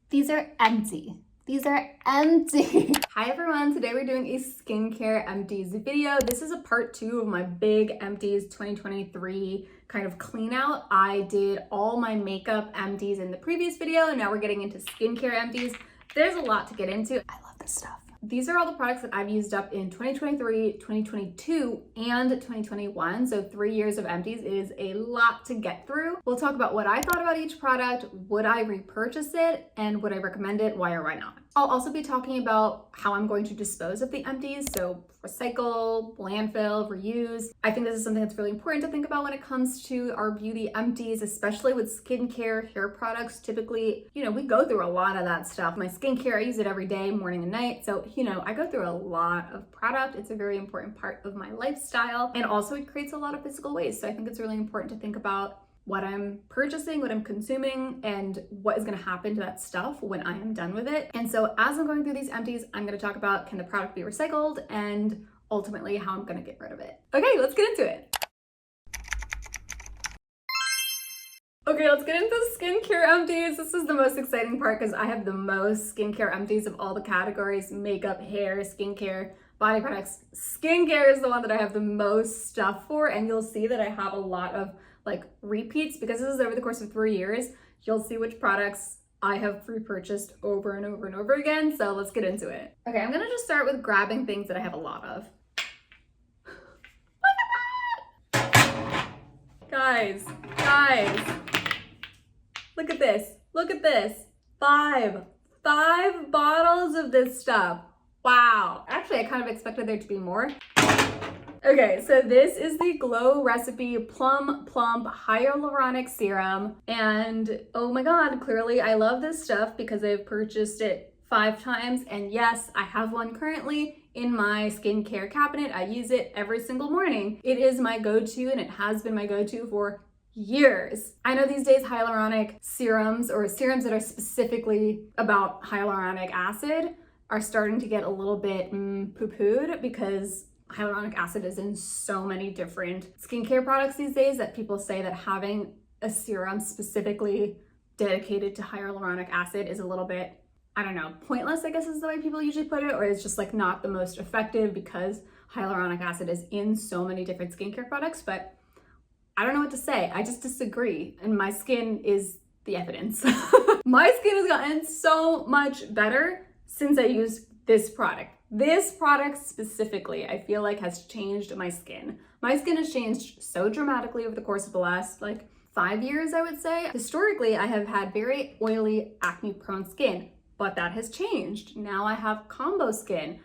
These are empty. These are empty. Hi everyone, today we're doing a skincare empties video. This is a part 2 of my big empties 2023 kind of clean out. I did all my makeup empties in the previous video and now we're getting into skincare empties. There's a lot to get into. I love this stuff. These are all the products that I've used up in 2023, 2022, and 2021. So 3 years of empties is a lot to get through. We'll talk about what I thought about each product, would I repurchase it, and would I recommend it, why or why not. I'll also be talking about how I'm going to dispose of the empties. So recycle, landfill, reuse. I think this is something that's really important to think about when it comes to our beauty empties, especially with skincare, hair products. Typically, we go through a lot of that stuff. My skincare, I use it every day, morning and night. So, I go through a lot of product. It's a very important part of my lifestyle. And also it creates a lot of physical waste. So I think it's really important to think about what I'm purchasing, what I'm consuming, and what is gonna happen to that stuff when I am done with it. And so as I'm going through these empties, I'm gonna talk about, can the product be recycled, and ultimately how I'm gonna get rid of it. Okay, let's get into it. Okay, let's get into skincare empties. This is the most exciting part because I have the most skincare empties of all the categories: makeup, hair, skincare, body products. Skincare is the one that I have the most stuff for, and you'll see that I have a lot of repeats because this is over the course of 3 years. You'll see which products I have repurchased over and over and over again. So let's get into it. Okay, I'm gonna just start with grabbing things that I have a lot of. Look at that! Guys, look at this. Look at this. Five bottles of this stuff. Wow. Actually, I kind of expected there to be more. Okay, so this is the Glow Recipe Plump Hyaluronic Serum. And oh my God, clearly I love this stuff because I've purchased it 5 times. And yes, I have one currently in my skincare cabinet. I use it every single morning. It is my go-to and it has been my go-to for years. I know these days hyaluronic serums or serums that are specifically about hyaluronic acid are starting to get a little bit poo-pooed because hyaluronic acid is in so many different skincare products these days that people say that having a serum specifically dedicated to hyaluronic acid is a little bit, I don't know, pointless, I guess is the way people usually put it, or it's just not the most effective because hyaluronic acid is in so many different skincare products. But I don't know what to say. I just disagree. And my skin is the evidence. My skin has gotten so much better since I used this product. This product specifically, I feel like has changed my skin. My skin has changed so dramatically over the course of the last 5 years, I would say. Historically, I have had very oily, acne-prone skin, but that has changed. Now I have combo skin.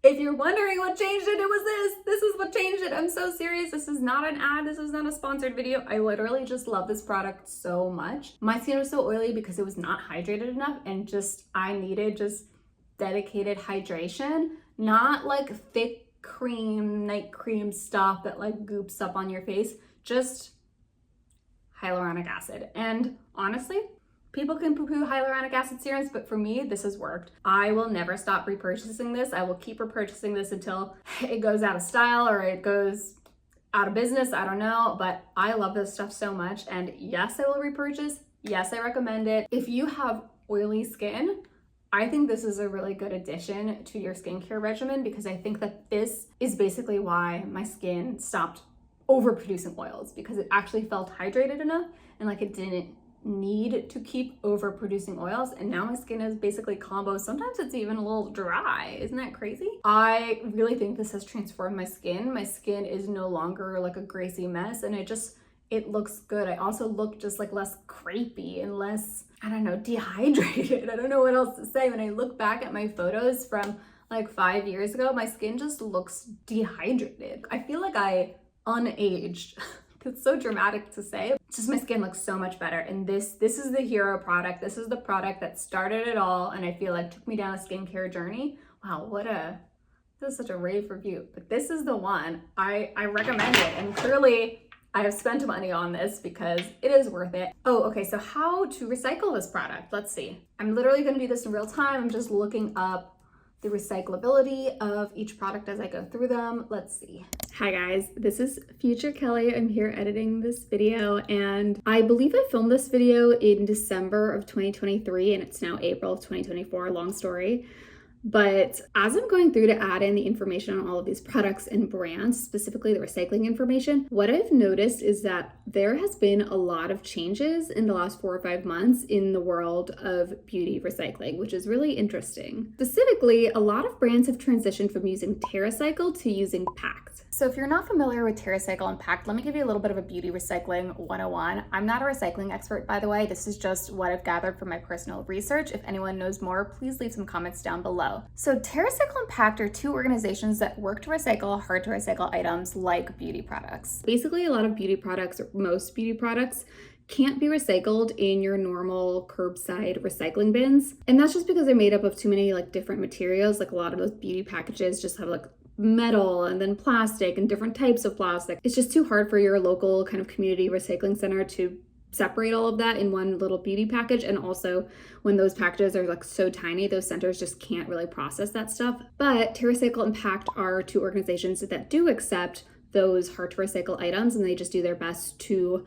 If you're wondering what changed it, it was this. This is what changed it. I'm so serious. This is not an ad. This is not a sponsored video. I literally just love this product so much. My skin was so oily because it was not hydrated enough and I needed dedicated hydration, not thick cream, night cream stuff that goops up on your face, just hyaluronic acid. And honestly, people can poo-poo hyaluronic acid serums, but for me, this has worked. I will never stop repurchasing this. I will keep repurchasing this until it goes out of style or it goes out of business. I don't know, but I love this stuff so much. And yes, I will repurchase. Yes, I recommend it. If you have oily skin, I think this is a really good addition to your skincare regimen because I think that this is basically why my skin stopped overproducing oils, because it actually felt hydrated enough and it didn't need to keep overproducing oils. And now my skin is basically combo. Sometimes it's even a little dry. Isn't that crazy? I really think this has transformed my skin. My skin is no longer a greasy mess and it looks good. I also look just less crepey and less, I don't know, dehydrated. I don't know what else to say. When I look back at my photos from 5 years ago, my skin just looks dehydrated. I feel like I unaged. It's so dramatic to say. It's just my skin looks so much better. And this is the hero product. This is the product that started it all and I feel took me down a skincare journey. Wow, this is such a rave review. But this is the one. I recommend it. And clearly I have spent money on this because it is worth it. Oh, okay, so how to recycle this product. Let's see. I'm literally gonna do this in real time. I'm just looking up the recyclability of each product as I go through them. Let's see. Hi guys, this is Future Kelly. I'm here editing this video, and I believe I filmed this video in December of 2023 and it's now April of 2024, long story. But as I'm going through to add in the information on all of these products and brands, specifically the recycling information, what I've noticed is that there has been a lot of changes in the last 4 or 5 months in the world of beauty recycling, which is really interesting. Specifically, a lot of brands have transitioned from using TerraCycle to using packed. So if you're not familiar with TerraCycle and packed, let me give you a little bit of a beauty recycling 101. I'm not a recycling expert, by the way. This is just what I've gathered from my personal research. If anyone knows more, please leave some comments down below. So TerraCycle and packed are two organizations that work to recycle hard to recycle items like beauty products. Basically, a lot of beauty products, or most beauty products, can't be recycled in your normal curbside recycling bins. And that's just because they're made up of too many different materials. Like a lot of those beauty packages just have metal and then plastic and different types of plastic. It's just too hard for your local kind of community recycling center to separate all of that in one little beauty package. And also when those packages are so tiny, those centers just can't really process that stuff. But TerraCycle and packed are two organizations that do accept those hard to recycle items, and they just do their best to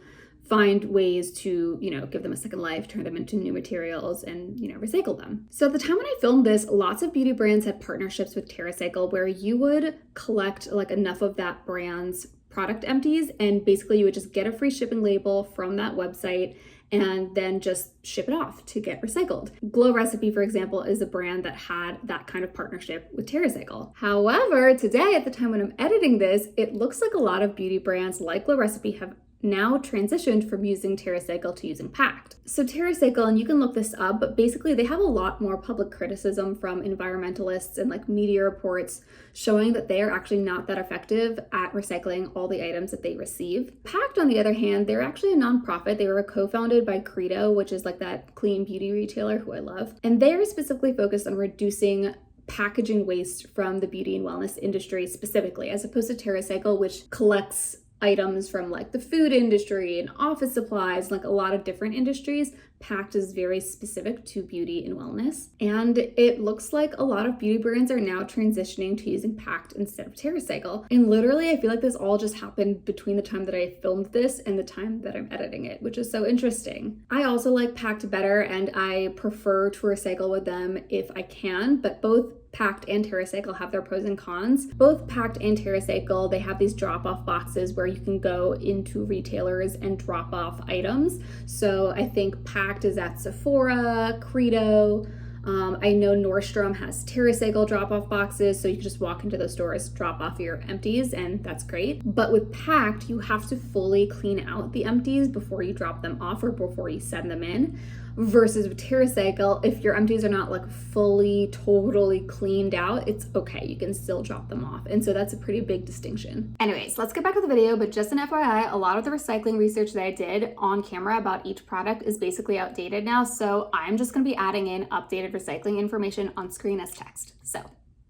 find ways to, give them a second life, turn them into new materials and, recycle them. So at the time when I filmed this, lots of beauty brands had partnerships with TerraCycle where you would collect enough of that brand's product empties, and basically you would just get a free shipping label from that website and then just ship it off to get recycled. Glow Recipe, for example, is a brand that had that kind of partnership with TerraCycle. However, today, at the time when I'm editing this, it looks like a lot of beauty brands like Glow Recipe have now transitioned from using TerraCycle to using packed. So TerraCycle, and you can look this up, but basically they have a lot more public criticism from environmentalists and media reports showing that they are actually not that effective at recycling all the items that they receive. Packed, on the other hand, they're actually a nonprofit. They were co-founded by Credo, which is that clean beauty retailer who I love. And they're specifically focused on reducing packaging waste from the beauty and wellness industry specifically, as opposed to TerraCycle, which collects items from the food industry and office supplies, a lot of different industries. Packed is very specific to beauty and wellness. And it looks like a lot of beauty brands are now transitioning to using packed instead of TerraCycle. And literally, I feel like this all just happened between the time that I filmed this and the time that I'm editing it, which is so interesting. I also like packed better, and I prefer to recycle with them if I can, but both packed and TerraCycle have their pros and cons. Both packed and TerraCycle, they have these drop-off boxes where you can go into retailers and drop off items. So I think packed is at Sephora, Credo. I know Nordstrom has TerraCycle drop-off boxes, so you can just walk into those stores, drop off your empties, and that's great. But with packed, you have to fully clean out the empties before you drop them off or before you send them in. Versus with TerraCycle, if your empties are not fully, totally cleaned out, it's okay. You can still drop them off. And so that's a pretty big distinction. Anyways, let's get back to the video, but just an FYI, a lot of the recycling research that I did on camera about each product is basically outdated now. So I'm just gonna be adding in updated recycling information on screen as text. So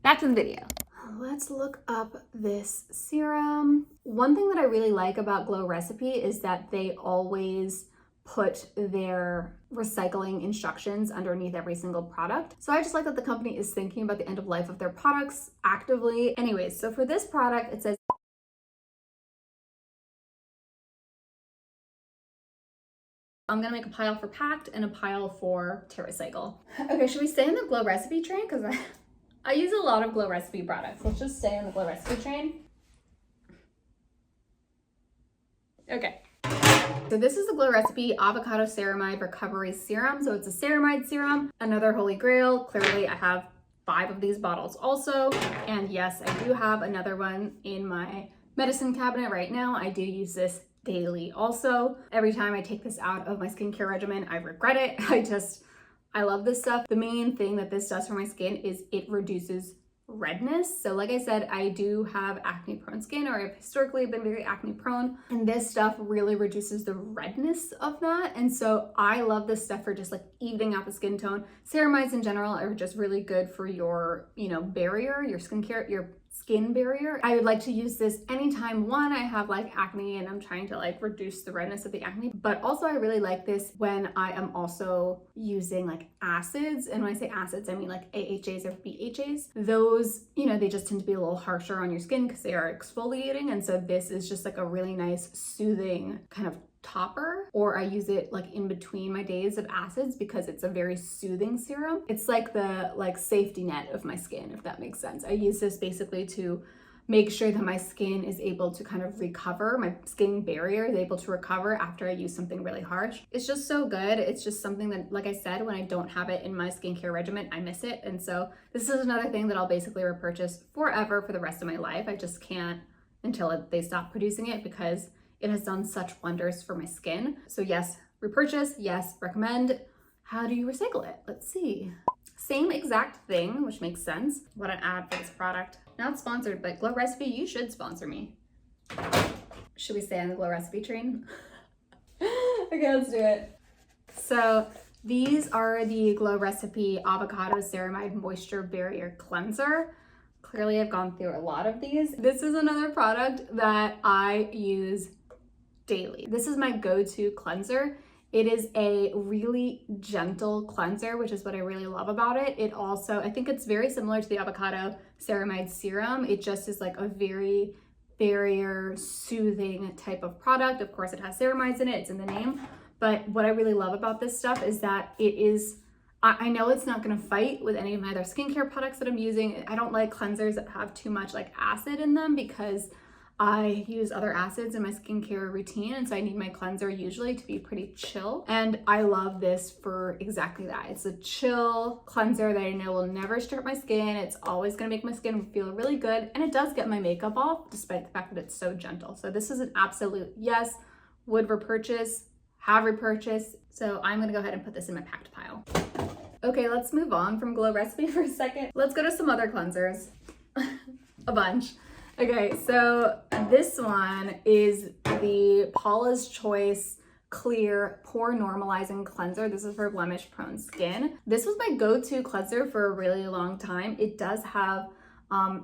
back to the video. Let's look up this serum. One thing that I really like about Glow Recipe is that they always put their recycling instructions underneath every single product. So I just like that the company is thinking about the end of life of their products actively. Anyways, so for this product, it says I'm gonna make a pile for packed and a pile for TerraCycle. Okay, should we stay in the Glow Recipe train? Because I use a lot of Glow Recipe products. Let's just stay in the Glow Recipe train. Okay. So this is the Glow Recipe Avocado Ceramide Recovery Serum. So it's a ceramide serum, another holy grail. Clearly I have 5 of these bottles also. And yes, I do have another one in my medicine cabinet right now. I do use this daily also. Every time I take this out of my skincare regimen, I regret it. I love this stuff. The main thing that this does for my skin is it reduces redness. So like I said, I do have acne prone skin, or I've historically been very acne prone, and this stuff really reduces the redness of that. And so I love this stuff for just evening out the skin tone. Ceramides in general are just really good for your, barrier, your skincare, your skin barrier. I would like to use this anytime, one, I have like acne and I'm trying to like reduce the redness of the acne, but also I really like this when I am also using like acids. And when I say acids, I mean like AHAs or BHAs. Those, you know, they just tend to be a little harsher on your skin because they are exfoliating. And so this is just like a really nice soothing kind of topper, or I use it like in between my days of acids because it's a very soothing serum. It's like the safety net of my skin, if that makes sense. I use this basically to make sure that my skin is able to kind of recover, my skin barrier is able to recover after I use something really harsh. It's just so good. It's just something that, like I said, when I don't have it in my skincare regimen, I miss it. And so this is another thing that I'll basically repurchase forever for the rest of my life. I just can't until they stop producing it because it has done such wonders for my skin. So yes, repurchase, yes, recommend. How do you recycle it? Let's see. Same exact thing, which makes sense. What an ad for this product. Not sponsored, but Glow Recipe, you should sponsor me. Should we stay on the Glow Recipe train? Okay, let's do it. So these are the Glow Recipe Avocado Ceramide Moisture Barrier Cleanser. Clearly I've gone through a lot of these. This is another product that I use daily. This is my go-to cleanser. It is a really gentle cleanser, which is what I really love about it. It also, I think it's very similar to the Avocado Ceramide Serum. It just is like a very barrier soothing type of product. Of course, it has ceramides in it, it's in the name. But what I really love about this stuff is that it is, I know it's not gonna fight with any of my other skincare products that I'm using. I don't like cleansers that have too much like acid in them because I use other acids in my skincare routine, and so I need my cleanser usually to be pretty chill. And I love this for exactly that. It's a chill cleanser that I know will never strip my skin. It's always gonna make my skin feel really good, and it does get my makeup off despite the fact that it's so gentle. So this is an absolute yes, would repurchase, have repurchased. So I'm gonna go ahead and put this in my packed pile. Okay, let's move on from Glow Recipe for a second. Let's go to some other cleansers. A bunch. Okay, so this one is the Paula's Choice Clear Pore Normalizing Cleanser. This is for blemish prone skin. This was my go-to cleanser for a really long time. It does have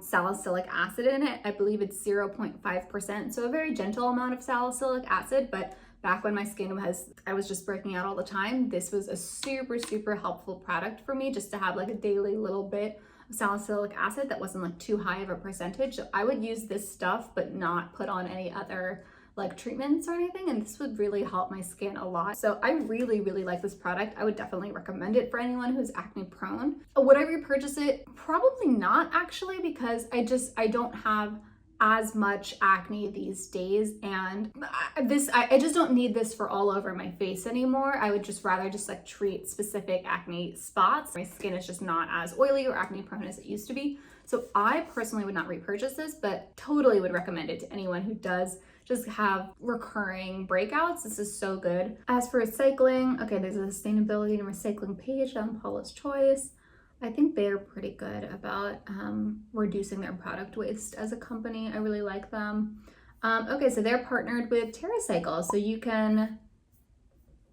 salicylic acid in it. I believe it's 0.5%, so a very gentle amount of salicylic acid, but back when my skin I was just breaking out all the time, this was a super, super helpful product for me just to have like a daily little bit salicylic acid that wasn't like too high of a percentage. So I would use this stuff but not put on any other like treatments or anything, and this would really help my skin a lot. So I really, really like this product. I would definitely recommend it for anyone who's acne prone. Would I repurchase it? Probably not actually, because I don't have as much acne these days, and I just don't need this for all over my face anymore. I would just rather just like treat specific acne spots. My skin is just not as oily or acne prone as it used to be. So I personally would not repurchase this, but totally would recommend it to anyone who does just have recurring breakouts. This is so good. As for recycling, okay, there's a sustainability and recycling page on Paula's Choice. I think they're pretty good about reducing their product waste as a company. I really like them. Okay, so they're partnered with TerraCycle, so you can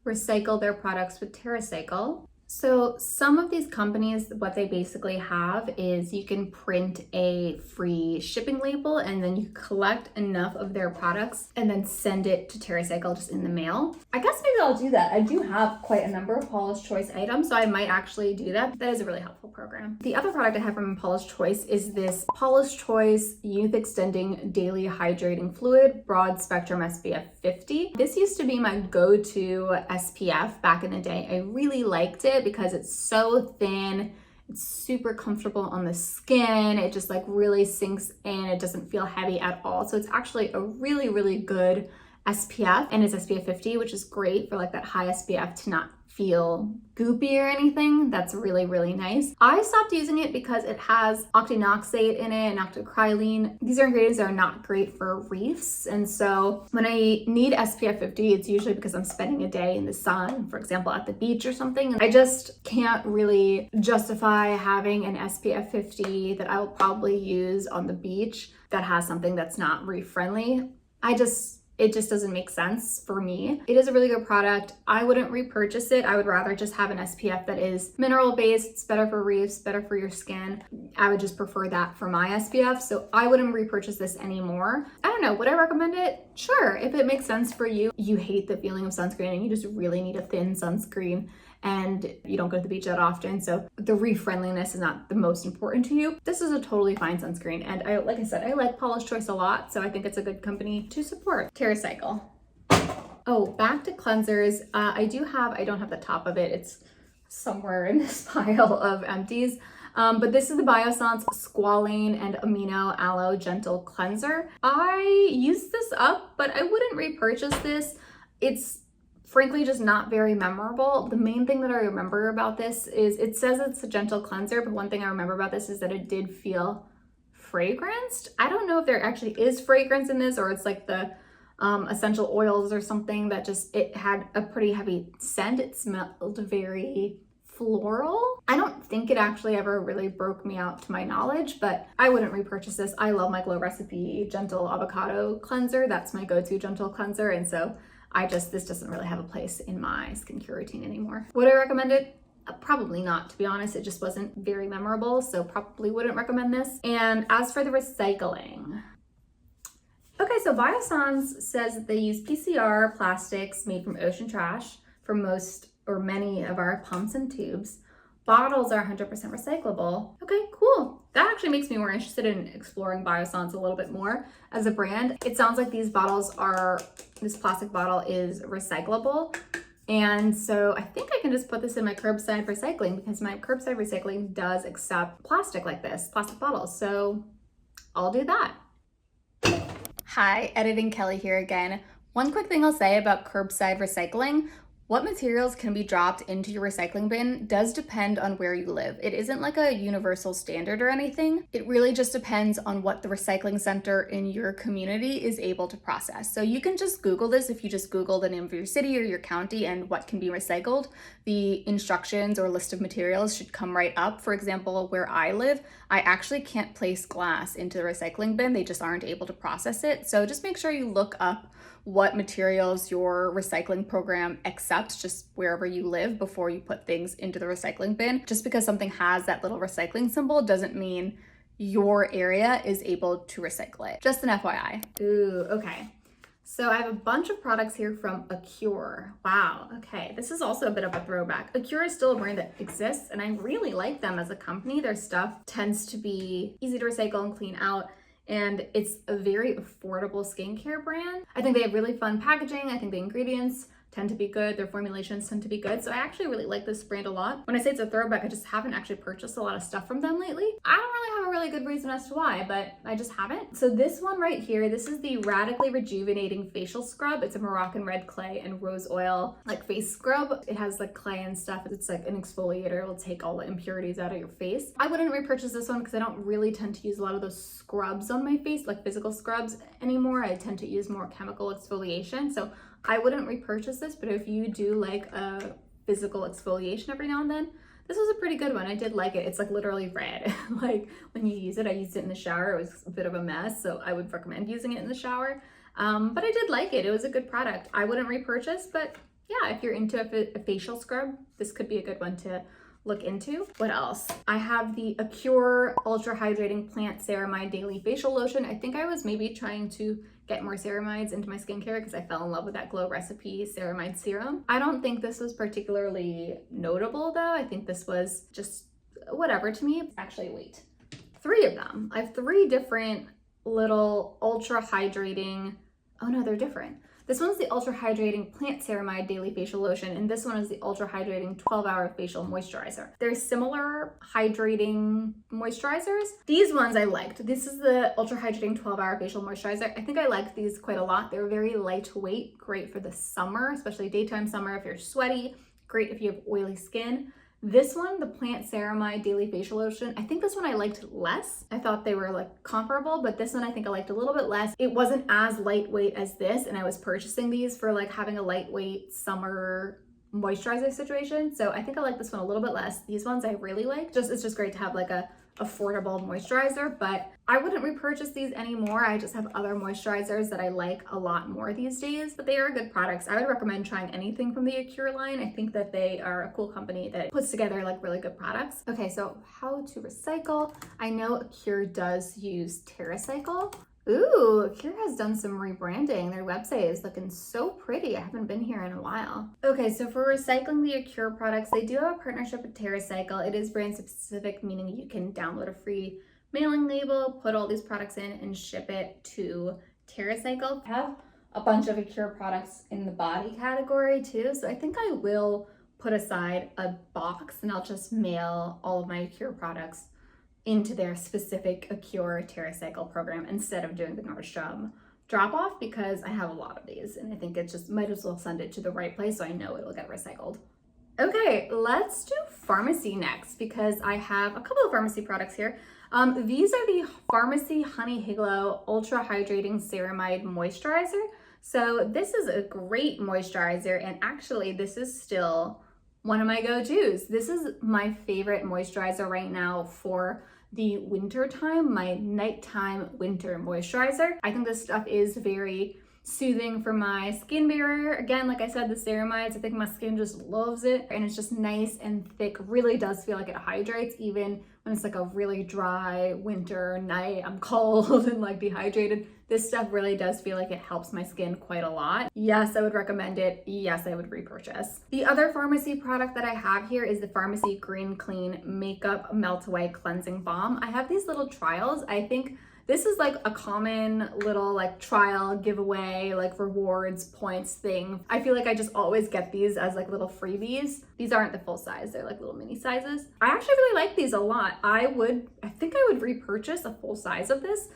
recycle their products with TerraCycle. So some of these companies, what they basically have is you can print a free shipping label and then you collect enough of their products and then send it to TerraCycle just in the mail. I guess maybe I'll do that. I do have quite a number of Paula's Choice items, so I might actually do that. That is a really helpful program. The other product I have from Paula's Choice is this Paula's Choice Youth Extending Daily Hydrating Fluid Broad Spectrum SPF 50. This used to be my go-to SPF back in the day. I really liked it because it's so thin, it's super comfortable on the skin, it just like really sinks in, it doesn't feel heavy at all. So it's actually a really, really good SPF, and it's SPF 50, which is great for like that high SPF to not feel goopy or anything. That's really, really nice. I stopped using it because it has octinoxate in it and octocrylene. These are ingredients that are not great for reefs. And so when I need SPF 50, it's usually because I'm spending a day in the sun, for example, at the beach or something. And I just can't really justify having an SPF 50 that I will probably use on the beach that has something that's not reef friendly. it just doesn't make sense for me. It is a really good product. I wouldn't repurchase it. I would rather just have an SPF that is mineral based. It's better for reefs, better for your skin. I would just prefer that for my SPF. So I wouldn't repurchase this anymore. I don't know, would I recommend it? Sure, if it makes sense for you. You hate the feeling of sunscreen and you just really need a thin sunscreen and you don't go to the beach that often, so the reef friendliness is not the most important to you. This is a totally fine sunscreen, and like I said, I like Paula's Choice a lot, so I think it's a good company to support. TerraCycle. Oh, back to cleansers. I don't have the top of it. It's somewhere in this pile of empties. But this is the Biossance Squalane and Amino Aloe Gentle Cleanser. I used this up, but I wouldn't repurchase this. It's frankly just not very memorable. The main thing that I remember about this is it says it's a gentle cleanser, but one thing I remember about this is that it did feel fragranced. I don't know if there actually is fragrance in this or it's like the essential oils or something that just, it had a pretty heavy scent. It smelled very floral. I don't think it actually ever really broke me out to my knowledge, but I wouldn't repurchase this. I love my Glow Recipe Gentle Avocado Cleanser. That's my go-to gentle cleanser, and so this doesn't really have a place in my skincare routine anymore. Would I recommend it? Probably not, to be honest. It just wasn't very memorable, so probably wouldn't recommend this. And as for the recycling, okay, so Biossance says that they use PCR plastics made from ocean trash for most or many of our pumps and tubes. Bottles are 100% recyclable. Okay, cool. That actually makes me more interested in exploring Biossance a little bit more as a brand. It sounds like this plastic bottle is recyclable. And so I think I can just put this in my curbside recycling because my curbside recycling does accept plastic like this, plastic bottles. So I'll do that. Hi, Editing Kelly here again. One quick thing I'll say about curbside recycling. What materials can be dropped into your recycling bin does depend on where you live. It isn't like a universal standard or anything. It really just depends on what the recycling center in your community is able to process. So you can just Google this. If you just Google the name of your city or your county and what can be recycled, the instructions or list of materials should come right up. For example, where I live, I actually can't place glass into the recycling bin. They just aren't able to process it. So just make sure you look up what materials your recycling program accepts just wherever you live before you put things into the recycling bin. Just because something has that little recycling symbol doesn't mean your area is able to recycle it. Just an FYI. Ooh, okay. So I have a bunch of products here from Acure. Wow, okay. This is also a bit of a throwback. Acure is still a brand that exists and I really like them as a company. Their stuff tends to be easy to recycle and clean out. And it's a very affordable skincare brand. I think they have really fun packaging. I think the ingredients tend to be good. Their formulations tend to be good. So I actually really like this brand a lot. When I say it's a throwback, I just haven't actually purchased a lot of stuff from them lately. I don't really have a really good reason as to why, but I just haven't. So this one right here, this is the Radically Rejuvenating Facial Scrub. It's a Moroccan red clay and rose oil like face scrub. It has like clay and stuff. It's like an exfoliator. It'll take all the impurities out of your face. I wouldn't repurchase this one because I don't really tend to use a lot of those scrubs on my face, like physical scrubs anymore. I tend to use more chemical exfoliation. So I wouldn't repurchase this, but if you do like a physical exfoliation every now and then, this was a pretty good one. I did like it. It's like literally red. Like when you use it, I used it in the shower. It was a bit of a mess, so I would recommend using it in the shower. But I did like it. It was a good product. I wouldn't repurchase, but yeah, if you're into a facial scrub, this could be a good one to look into. What else? I have the Acure Ultra Hydrating Plant Ceramide Daily Facial Lotion. I think I was maybe trying to get more ceramides into my skincare because I fell in love with that Glow Recipe Ceramide Serum. I don't think this was particularly notable though. I think this was just whatever to me. Actually, wait. 3 of them. I have 3 different little ultra hydrating, oh no, they're different. This one's the Ultra Hydrating Plant Ceramide Daily Facial Lotion, and this one is the Ultra Hydrating 12-Hour Facial Moisturizer. They're similar hydrating moisturizers. These ones I liked. This is the Ultra Hydrating 12-Hour Facial Moisturizer. I think I liked these quite a lot. They're very lightweight, great for the summer, especially daytime summer if you're sweaty, great if you have oily skin. This one, the Plant Ceramide Daily Facial Lotion, I think this one I liked less. I thought they were like comparable, but this one I think I liked a little bit less. It wasn't as lightweight as this, and I was purchasing these for like having a lightweight summer moisturizer situation. So I think I like this one a little bit less. These ones I really like. It's just great to have like a affordable moisturizer, but I wouldn't repurchase these anymore. I just have other moisturizers that I like a lot more these days, but they are good products. I would recommend trying anything from the Acure line. I think that they are a cool company that puts together like really good products. Okay, so how to recycle. I know Acure does use TerraCycle. Ooh, Acure has done some rebranding. Their website is looking so pretty. I haven't been here in a while. Okay, so for recycling the Acure products, they do have a partnership with TerraCycle. It is brand specific, meaning you can download a free mailing label, put all these products in, and ship it to TerraCycle. I have a bunch of Acure products in the body category too, so I think I will put aside a box and I'll just mail all of my Acure products into their specific Acure TerraCycle program instead of doing the Nordstrom drop-off, because I have a lot of these and I think it just might as well send it to the right place so I know it'll get recycled. Okay, let's do pharmacy next because I have a couple of pharmacy products here. These are the Pharmacy Honey Halo Ultra Hydrating Ceramide Moisturizer. So this is a great moisturizer, and actually this is still one of my go-tos. This is my favorite moisturizer right now for the winter time, my nighttime winter moisturizer. I think this stuff is very soothing for my skin barrier. Again, like I said, the ceramides, I think my skin just loves it, and it's just nice and thick. Really does feel like it hydrates even when it's like a really dry winter night, I'm cold and like dehydrated. This stuff really does feel like it helps my skin quite a lot. Yes, I would recommend it. Yes, I would repurchase. The other pharmacy product that I have here is the Pharmacy Green Clean Makeup Melt Away Cleansing Balm. I have these little trials. I think this is like a common little like trial giveaway, like rewards points thing. I feel like I just always get these as like little freebies. These aren't the full size, they're like little mini sizes. I actually really like these a lot. I think I would repurchase a full size of this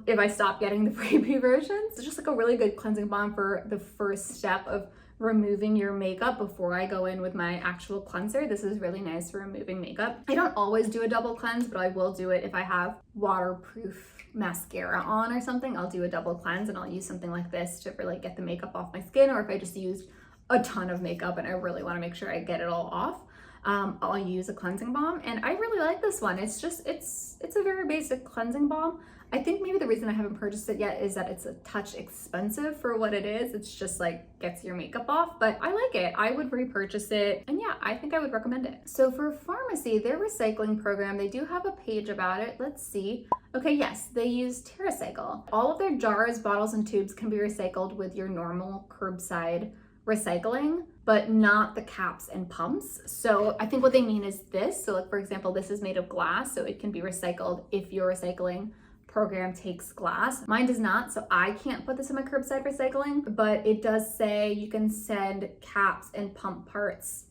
if I stopped getting the freebie versions. It's just like a really good cleansing balm for the first step of removing your makeup before I go in with my actual cleanser. This is really nice for removing makeup. I don't always do a double cleanse, but I will do it if I have waterproof mascara on or something. I'll do a double cleanse and I'll use something like this to really get the makeup off my skin, or if I just used a ton of makeup and I really want to make sure I get it all off, I'll use a cleansing balm. And I really like this one. It's a very basic cleansing balm. I think maybe the reason I haven't purchased it yet is that it's a touch expensive for what it is. It's just like gets your makeup off, but I like it. I would repurchase it. And yeah, I think I would recommend it. So for pharmacy, their recycling program, they do have a page about it. Let's see. Okay, yes, they use TerraCycle. All of their jars, bottles, and tubes can be recycled with your normal curbside recycling, but not the caps and pumps. So I think what they mean is this. So like, for example, this is made of glass, so it can be recycled if your recycling program takes glass. Mine does not, so I can't put this in my curbside recycling, but it does say you can send caps and pump parts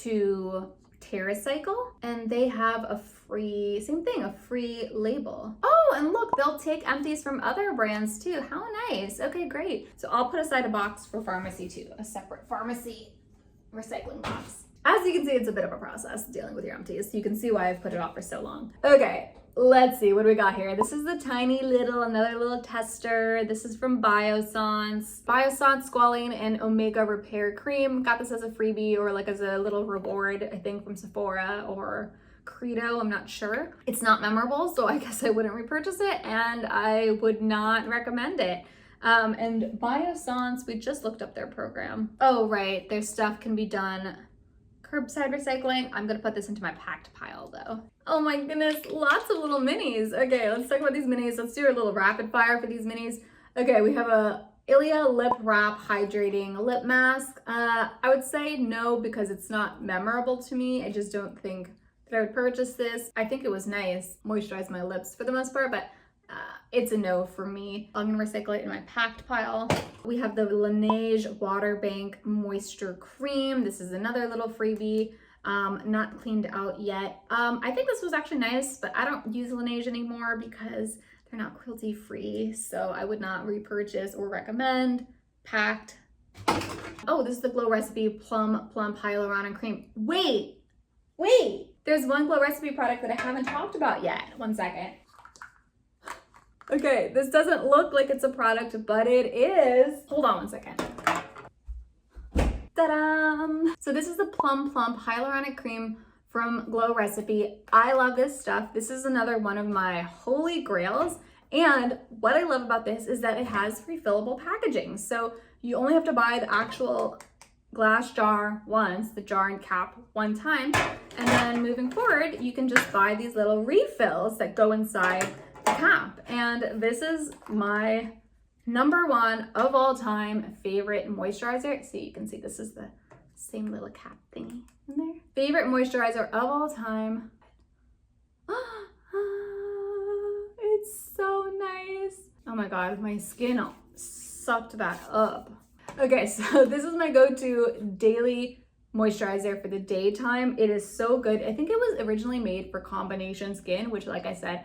to TerraCycle, and they have a free, same thing, a free label. Oh, and look, they'll take empties from other brands too. How nice. Okay, great. So I'll put aside a box for pharmacy too, a separate pharmacy recycling box. As you can see, it's a bit of a process dealing with your empties. You can see why I've put it off for so long. Okay, let's see, what do we got here? This is the tiny little, another little tester. This is from Biossance. Biossance Squalane and Omega Repair Cream. Got this as a freebie or like as a little reward, I think from Sephora or Credo, I'm not sure. It's not memorable, so I guess I wouldn't repurchase it, and I would not recommend it. And Biossance, we just looked up their program. Oh, right, their stuff can be done curbside recycling. I'm gonna put this into my packed pile though. Oh my goodness, lots of little minis. Okay, let's talk about these minis. Let's do a little rapid fire for these minis. Okay, we have a Ilia Lip Wrap Hydrating Lip Mask. I would say no because it's not memorable to me. I just don't think that I would purchase this. I think it was nice, moisturized my lips for the most part, but it's a no for me. I'm gonna recycle it in my packed pile. We have the Laneige Water Bank Moisture Cream. This is another little freebie, not cleaned out yet. I think this was actually nice, but I don't use Laneige anymore because they're not cruelty free, so I would not repurchase or recommend. Packed. Oh, this is the Glow Recipe Plum Hyaluronic Cream. Wait, there's one Glow Recipe product that I haven't talked about yet. One second. Okay, this doesn't look like it's a product, but it is. Hold on one second. Ta-da! So this is the Plum Hyaluronic Cream from Glow Recipe. I love this stuff. This is another one of my holy grails. And what I love about this is that it has refillable packaging. So you only have to buy the actual glass jar once, the jar and cap one time, and then moving forward, you can just buy these little refills that go inside the cap. And this is my number one of all time favorite moisturizer. So you can see this is the same little cap thingy in there. Favorite moisturizer of all time. It's so nice. Oh my God, my skin sucked that up. Okay, so this is my go-to daily moisturizer for the daytime. It is so good. I think it was originally made for combination skin, which, like I said,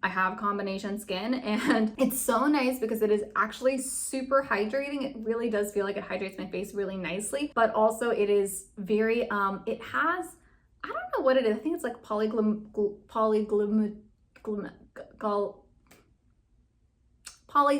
I have combination skin, and it's so nice because it is actually super hydrating. It really does feel like it hydrates my face really nicely, but also it is very, it has, I don't know what it is. I think it's like poly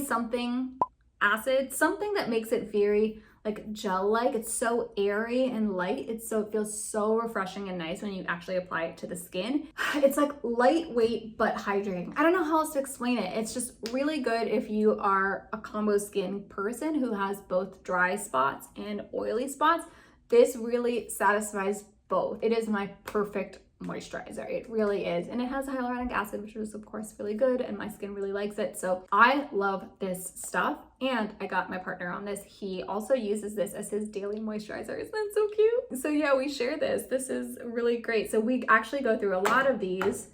something acid, something that makes it very like gel-like. It's so airy and light. It feels so refreshing and nice when you actually apply it to the skin. It's like lightweight but hydrating. I don't know how else to explain it. It's just really good if you are a combo skin person who has both dry spots and oily spots. This really satisfies both. It is my perfect moisturizer. It really is. And it has hyaluronic acid, which is of course really good, and my skin really likes it. So I love this stuff, and I got my partner on this. He also uses this as his daily moisturizer. Isn't that so cute? So yeah, we share this. This is really great. So we actually go through a lot of these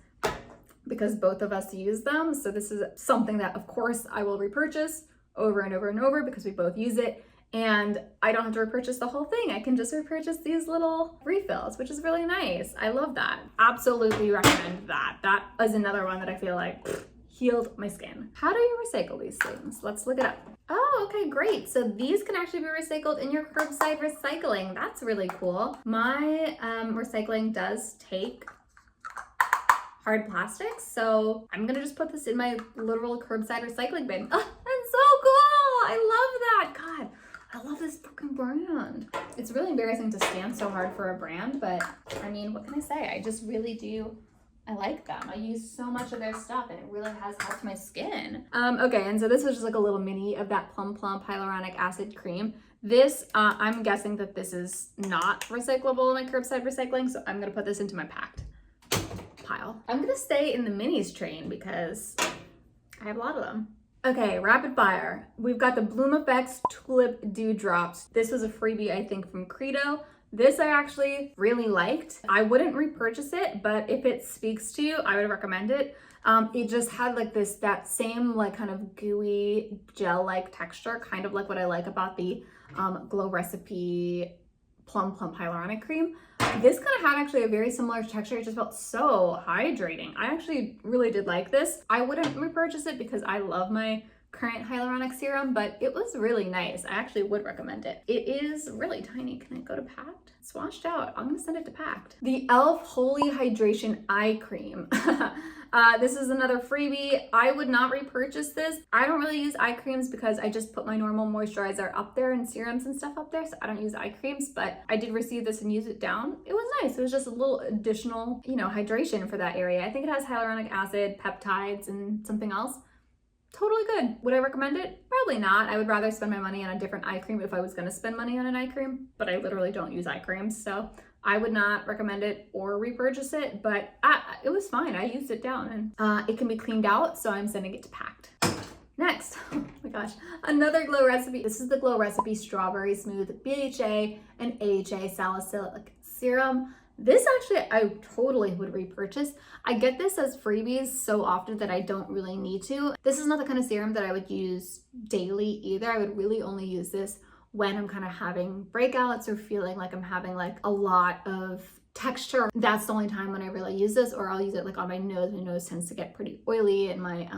because both of us use them. So this is something that of course I will repurchase over and over and over because we both use it. And I don't have to repurchase the whole thing. I can just repurchase these little refills, which is really nice. I love that. Absolutely recommend that. That is another one that I feel like healed my skin. How do you recycle these things? Let's look it up. Oh, okay, great. So these can actually be recycled in your curbside recycling. That's really cool. My recycling does take hard plastics, so I'm gonna just put this in my literal curbside recycling bin. Oh, that's so cool. I love that. God, I love this fucking brand. It's really embarrassing to stand so hard for a brand, but I mean, what can I say? I just really do. I like them. I use so much of their stuff, and it really has helped my skin. Okay, and so this was just like a little mini of that Plum Plump hyaluronic acid cream. This, I'm guessing that this is not recyclable in my curbside recycling, so I'm gonna put this into my packed pile. I'm gonna stay in the minis train because I have a lot of them. Okay, rapid fire. We've got the Bloom Effects Tulip Dew Drops. This was a freebie, I think, from Credo. This I actually really liked. I wouldn't repurchase it, but if it speaks to you, I would recommend it. It just had like that same like kind of gooey gel-like texture, kind of like what I like about the Glow Recipe Plum Plump Hyaluronic Cream. This kind of had actually a very similar texture. It just felt so hydrating. I actually really did like this. I wouldn't repurchase it because I love my current hyaluronic serum, but it was really nice. I actually would recommend it. It is really tiny. Can I go to packed? It's washed out. I'm gonna send it to packed. The e.l.f. Holy Hydration Eye Cream. This is another freebie. I would not repurchase this. I don't really use eye creams because I just put my normal moisturizer up there and serums and stuff up there, so I don't use eye creams, but I did receive this and use it down. It was nice. It was just a little additional, you know, hydration for that area. I think it has hyaluronic acid, peptides, and something else. Totally good. Would I recommend it? Probably not. I would rather spend my money on a different eye cream if I was going to spend money on an eye cream, but I literally don't use eye creams, so I would not recommend it or repurchase it, but it was fine. I used it down, and it can be cleaned out, so I'm sending it to packed. Next, oh my gosh, another Glow Recipe. This is the Glow Recipe Strawberry Smooth BHA and AHA Salicylic Serum. This actually, I totally would repurchase. I get this as freebies so often that I don't really need to. This is not the kind of serum that I would use daily either. I would really only use this when I'm kind of having breakouts or feeling like I'm having like a lot of texture. That's the only time when I really use this, or I'll use it like on my nose. My nose tends to get pretty oily and my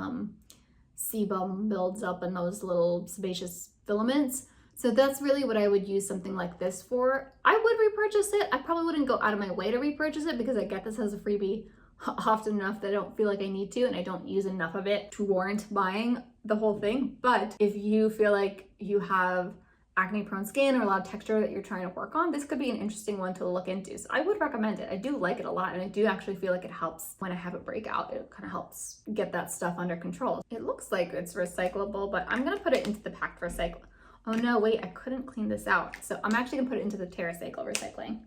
sebum builds up in those little sebaceous filaments. So that's really what I would use something like this for. I would repurchase it. I probably wouldn't go out of my way to repurchase it because I get this as a freebie often enough that I don't feel like I need to, and I don't use enough of it to warrant buying the whole thing. But if you feel like you have acne prone skin or a lot of texture that you're trying to work on, this could be an interesting one to look into. So I would recommend it. I do like it a lot, and I do actually feel like it helps when I have a breakout. It kind of helps get that stuff under control. It looks like it's recyclable, but I'm gonna put it into the packed recycle. Oh no, wait, I couldn't clean this out. So I'm actually gonna put it into the TerraCycle recycling.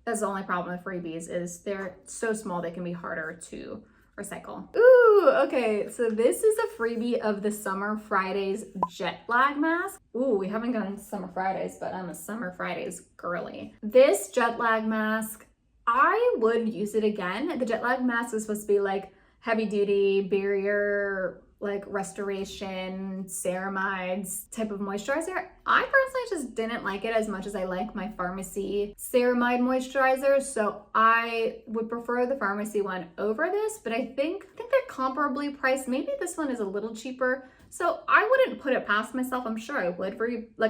That's the only problem with freebies, is they're so small they can be harder to recycle. Ooh, okay, so this is a freebie of the Summer Fridays jet lag mask. Ooh, we haven't gotten into Summer Fridays, but I'm a Summer Fridays girly. This jet lag mask, I would use it again. The jet lag mask is supposed to be like heavy duty, barrier, like restoration, ceramides type of moisturizer. I personally just didn't like it as much as I like my Farmacy ceramide moisturizer, so I would prefer the Farmacy one over this, but I think they're comparably priced. Maybe this one is a little cheaper, so I wouldn't put it past myself. I'm sure I would,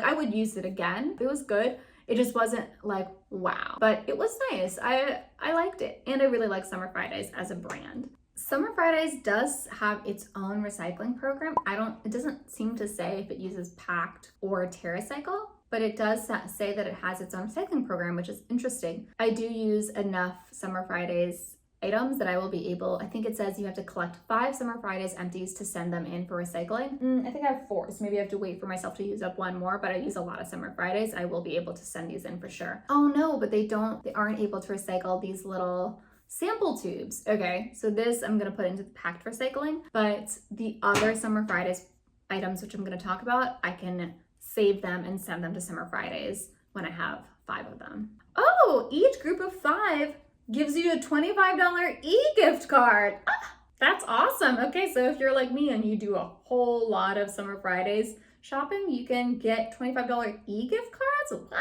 I would use it again. It was good. It just wasn't like wow, but it was nice. I liked it, and I really like Summer Fridays as a brand. Summer Fridays does have its own recycling program. It doesn't seem to say if it uses packed or TerraCycle, but it does say that it has its own recycling program, which is interesting. I do use enough Summer Fridays items that I will be able, I think it says you have to collect 5 Summer Fridays empties to send them in for recycling. I think I have 4, so maybe I have to wait for myself to use up one more, but I use a lot of Summer Fridays. I will be able to send these in for sure. Oh no, but they aren't able to recycle these little sample tubes. Okay, so this I'm gonna put into the packed recycling, but the other Summer Fridays items, which I'm gonna talk about, I can save them and send them to Summer Fridays when I have 5 of them. Oh, each group of 5 gives you a $25 e-gift card. Ah, that's awesome. Okay, so if you're like me and you do a whole lot of Summer Fridays shopping, you can get $25 e-gift cards. What?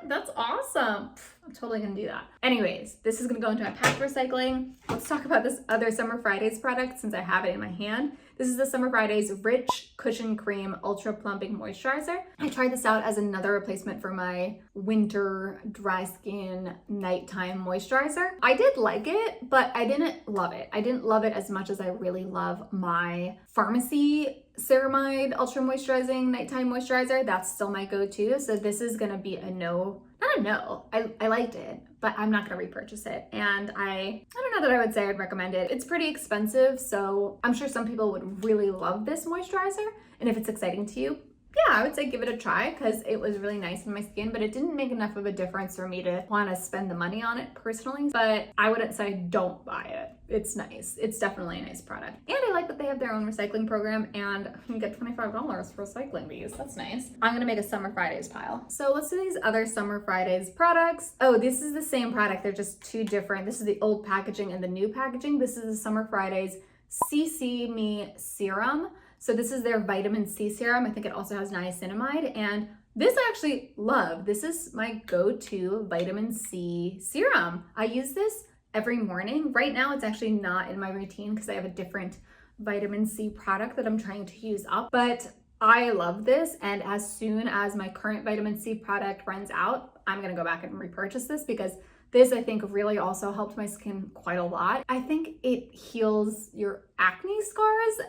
That's awesome. I'm totally gonna do that. Anyways, this is gonna go into my packed recycling. Let's talk about this other Summer Fridays product since I have it in my hand. This is the Summer Fridays Rich Cushion Cream Ultra Plumping Moisturizer. I tried this out as another replacement for my winter dry skin nighttime moisturizer. I did like it, but I didn't love it. I didn't love it as much as I really love my Farmacy ceramide ultra moisturizing nighttime moisturizer. That's still my go-to. So this is gonna be a no. Not a no. I liked it, but I'm not gonna repurchase it. And I don't know that I would say I'd recommend it. It's pretty expensive, so I'm sure some people would really love this moisturizer. And if it's exciting to you, yeah, I would say give it a try because it was really nice in my skin, but it didn't make enough of a difference for me to want to spend the money on it personally. But I wouldn't say don't buy it. It's nice. It's definitely a nice product. And I like that they have their own recycling program and you get $25 for recycling these. That's nice. I'm gonna make a Summer Fridays pile. So let's do these other Summer Fridays products. Oh, this is the same product. They're just 2 different. This is the old packaging and the new packaging. This is the Summer Fridays CC Me Serum. So this is their vitamin C serum. I think it also has niacinamide, and this I actually love. This is my go-to vitamin C serum. I use this every morning. Right now it's actually not in my routine because I have a different vitamin C product that I'm trying to use up, but I love this, and as soon as my current vitamin C product runs out, I'm gonna go back and repurchase this because this, I think, really also helped my skin quite a lot. I think it heals your acne scars.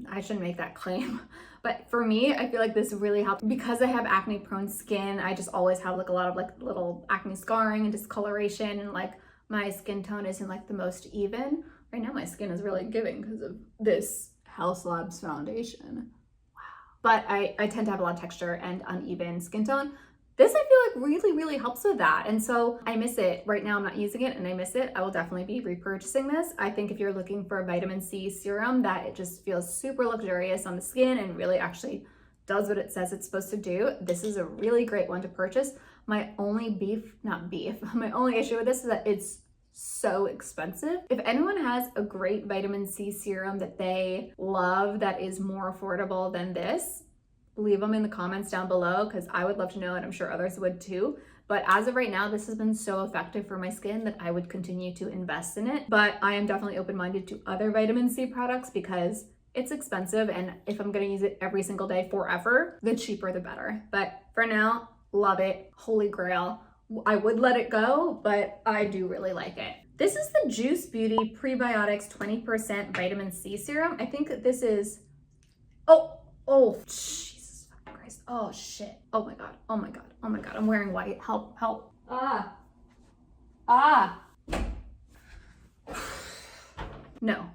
I shouldn't make that claim, but for me, I feel like this really helped because I have acne prone skin. I just always have like a lot of like little acne scarring and discoloration, and like my skin tone isn't like the most even. Right now my skin is really giving because of this House Labs foundation. Wow. But I tend to have a lot of texture and uneven skin tone. This I feel like really helps with that. And so I miss it. Right now I'm not using it and I miss it. I will definitely be repurchasing this. I think if you're looking for a vitamin C serum that it just feels super luxurious on the skin and really actually does what it says it's supposed to do, this is a really great one to purchase. My only my only issue with this is that it's so expensive. If anyone has a great vitamin C serum that they love that is more affordable than this, leave them in the comments down below because I would love to know, and I'm sure others would too. But as of right now, this has been so effective for my skin that I would continue to invest in it. But I am definitely open-minded to other vitamin C products because it's expensive, and if I'm gonna use it every single day forever, the cheaper the better. But for now, love it. Holy grail. I would let it go, but I do really like it. This is the Juice Beauty Prebiotics 20% Vitamin C Serum. I think that this is, oh, Jesus Christ. Oh shit. Oh my God. Oh my God. Oh my God. I'm wearing white. Help, help. No.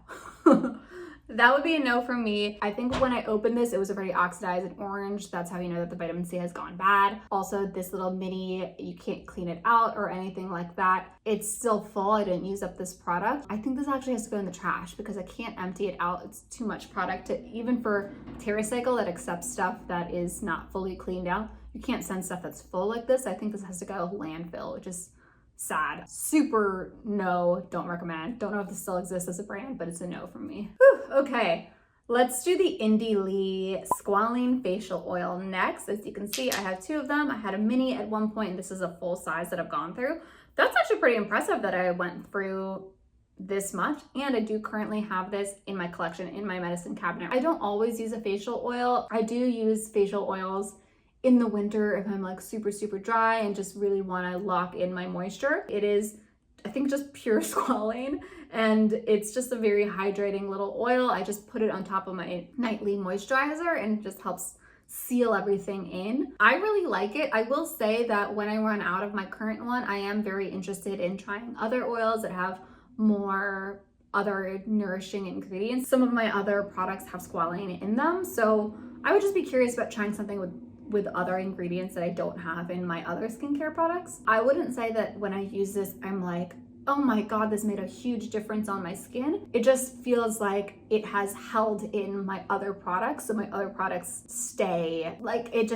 That would be a no for me. I think when I opened this, it was already oxidized and orange. That's how you know that the vitamin C has gone bad. Also, this little mini, you can't clean it out or anything like that. It's still full. I didn't use up this product. I think this actually has to go in the trash because I can't empty it out. It's too much product even for TerraCycle that accepts stuff that is not fully cleaned out. You can't send stuff that's full like this. I think this has to go landfill, which is sad. Super no, don't recommend. Don't know if this still exists as a brand, but it's a no from me. Whew, okay, let's do the ilia Squalene Facial Oil next. As you can see, I have two of them. I had a mini at one point, and this is a full size that I've gone through. That's actually pretty impressive that I went through this much, and I do currently have this in my collection in my medicine cabinet. I don't always use a facial oil. I do use facial oils in the winter if I'm like super dry and just really want to lock in my moisture. It is, I think, just pure squalane, and it's just a very hydrating little oil. I just put it on top of my nightly moisturizer and it just helps seal everything in. I really like it. I will say that when I run out of my current one, I am very interested in trying other oils that have more other nourishing ingredients. Some of my other products have squalane in them, so I would just be curious about trying something with other ingredients that I don't have in my other skincare products. I wouldn't say that when I use this, I'm like, oh my God, this made a huge difference on my skin. It just feels like it has held in my other products, so my other products stay. Like it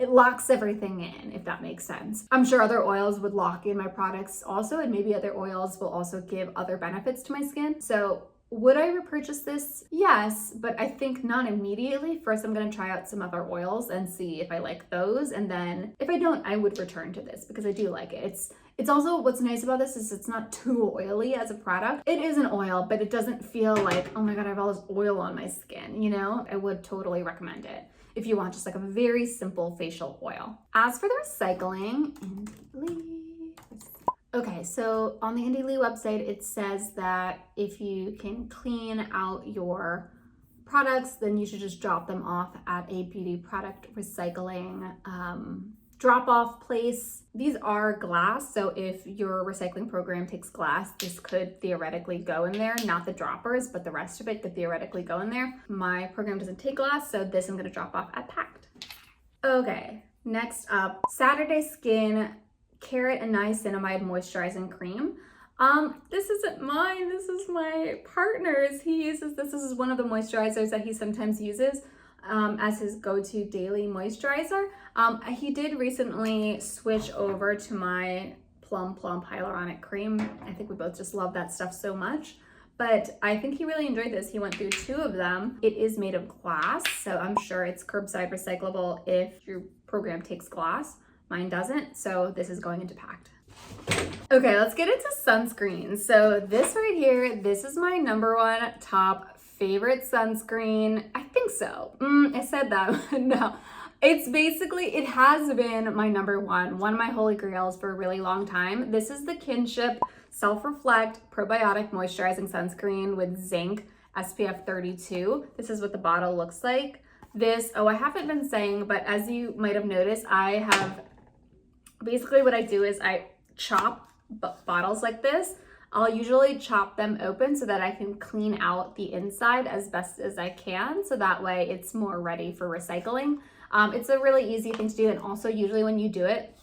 locks everything in, if that makes sense. I'm sure other oils would lock in my products also, and maybe other oils will also give other benefits to my skin. So would I repurchase this? Yes, but I think not immediately. First, I'm gonna try out some other oils and see if I like those. And then if I don't, I would return to this because I do like it. It's also, what's nice about this is it's not too oily as a product. It is an oil, but it doesn't feel like, oh my God, I have all this oil on my skin, you know? I would totally recommend it if you want just like a very simple facial oil. As for the recycling, okay, so on the ilia website, it says that if you can clean out your products, then you should just drop them off at a beauty product recycling drop-off place. These are glass, so if your recycling program takes glass, this could theoretically go in there. Not the droppers, but the rest of it could theoretically go in there. My program doesn't take glass, so this I'm gonna drop off at Packed. Okay, next up, Saturday Skin Carrot and Niacinamide Moisturizing Cream. This isn't mine, this is my partner's. He uses this. This is one of the moisturizers that he sometimes uses as his go-to daily moisturizer. He did recently switch over to my Plum Hyaluronic Cream. I think we both just love that stuff so much. But I think he really enjoyed this. He went through two of them. It is made of glass, so I'm sure it's curbside recyclable if your program takes glass. Mine doesn't, so this is going into Packed. Okay, let's get into sunscreens. So this right here, this is my #1 top favorite sunscreen. I think so. I said that. No. It's basically, it has been my #1, one of my holy grails for a really long time. This is the Kinship Self-Reflect Probiotic Moisturizing Sunscreen with Zinc SPF 32. This is what the bottle looks like. This, I haven't been saying, but as you might have noticed, basically what I do is I chop bottles like this. I'll usually chop them open so that I can clean out the inside as best as I can, so that way it's more ready for recycling. It's a really easy thing to do, and also usually when you do it,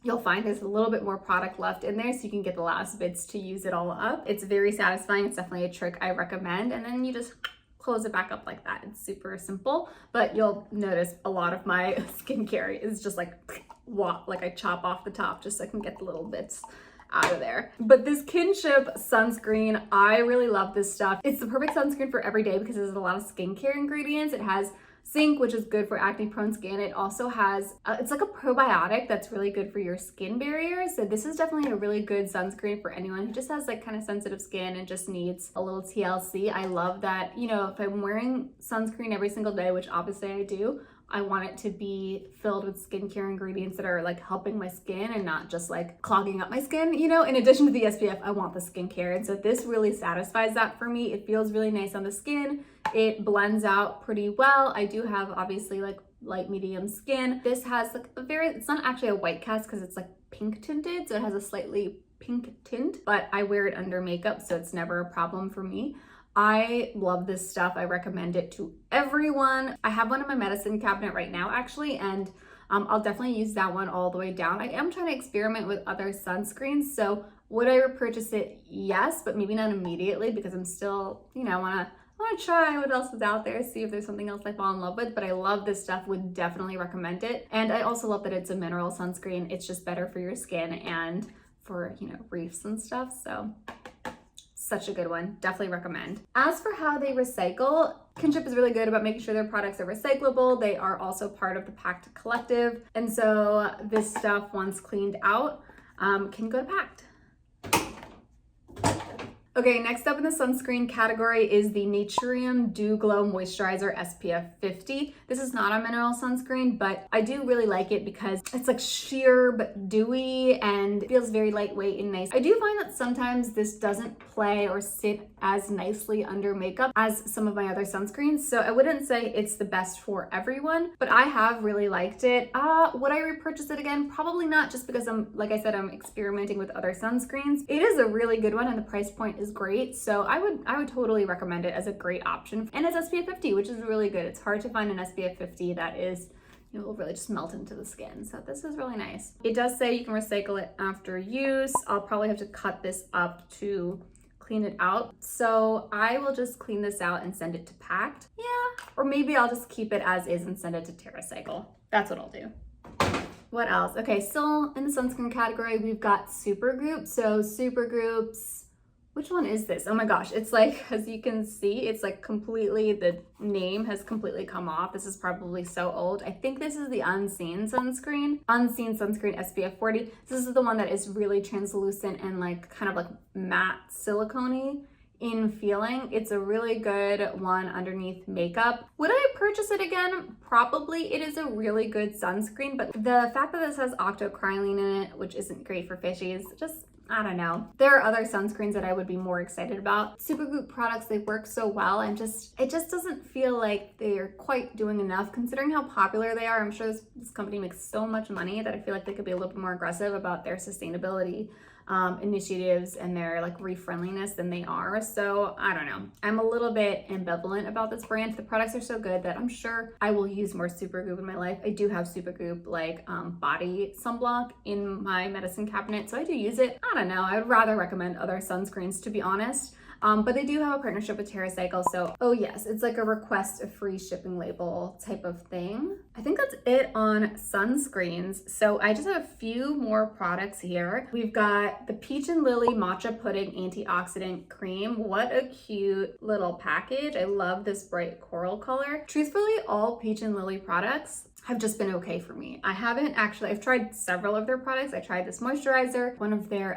you'll find there's a little bit more product left in there so you can get the last bits to use it all up. It's very satisfying. It's definitely a trick I recommend, and then you just close it back up like that. It's super simple, but you'll notice a lot of my skincare is just like I chop off the top just so I can get the little bits out of there. But this Kinship sunscreen, I really love this stuff. It's the perfect sunscreen for every day because there's a lot of skincare ingredients. It has zinc, which is good for acne prone skin. It also has, it's like a probiotic that's really good for your skin barrier. So this is definitely a really good sunscreen for anyone who just has like kind of sensitive skin and just needs a little TLC. I love that, you know, if I'm wearing sunscreen every single day, which obviously I do, I want it to be filled with skincare ingredients that are like helping my skin and not just like clogging up my skin, you know. In addition to the SPF, I want the skincare. And so this really satisfies that for me. It feels really nice on the skin. It blends out pretty well. I do have obviously like light medium skin. This has like a very, it's not actually a white cast because it's like pink tinted, so it has a slightly pink tint, but I wear it under makeup, so it's never a problem for me. I love this stuff. I recommend it to everyone. I have one in my medicine cabinet right now actually, and I'll definitely use that one all the way down. I am trying to experiment with other sunscreens, so would I repurchase it? Yes, but maybe not immediately because I'm still, you know, I want to try what else is out there, see if there's something else I fall in love with. But I love this stuff, would definitely recommend it. And I also love that it's a mineral sunscreen. It's just better for your skin and for, you know, reefs and stuff. So such a good one, definitely recommend. As for how they recycle, Kinship is really good about making sure their products are recyclable. They are also part of the Pact Collective. And so this stuff, once cleaned out, can go to Pact. Okay, next up in the sunscreen category is the Naturium Dew Glow Moisturizer SPF 50. This is not a mineral sunscreen, but I do really like it because it's like sheer but dewy and feels very lightweight and nice. I do find that sometimes this doesn't play or sit as nicely under makeup as some of my other sunscreens, so I wouldn't say it's the best for everyone, but I have really liked it. Would I repurchase it again? Probably not, just because like I said, I'm experimenting with other sunscreens. It is a really good one and the price point is great, so I would totally recommend it as a great option. And it's SPF 50, which is really good. It's hard to find an SPF 50 that is, you know, will really just melt into the skin, so this is really nice. It does say you can recycle it after use. I'll probably have to cut this up to clean it out, so I will just clean this out and send it to Pact. Yeah, or maybe I'll just keep it as is and send it to TerraCycle. That's what I'll do. What else? Okay, still in the sunscreen category, we've got Supergoop. So Supergoop's, which one is this? Oh my gosh, it's like, as you can see, it's like completely, the name has completely come off. This is probably so old. I think this is the Unseen Sunscreen SPF 40. This is the one that is really translucent and like kind of like matte silicone-y in feeling. It's a really good one underneath makeup. Would I purchase it again? Probably. It is a really good sunscreen, but the fact that this has octocrylene in it, which isn't great for fishies, just, I don't know. There are other sunscreens that I would be more excited about. Supergoop products, they work so well, and it just doesn't feel like they're quite doing enough considering how popular they are. I'm sure this company makes so much money that I feel like they could be a little bit more aggressive about their sustainability initiatives and their like reef friendliness than they are. So I don't know. I'm a little bit ambivalent about this brand. The products are so good that I'm sure I will use more Supergoop in my life. I do have Supergoop like body sunblock in my medicine cabinet, so I do use it. I don't know. I would rather recommend other sunscreens, to be honest. But they do have a partnership with TerraCycle, so oh yes, it's like a request a free shipping label type of thing. I think that's it on sunscreens. So I just have a few more products here. We've got the Peach and Lily Matcha Pudding Antioxidant Cream. What a cute little package. I love this bright coral color. Truthfully, all Peach and Lily products have just been okay for me. I've tried several of their products. I tried this moisturizer, one of their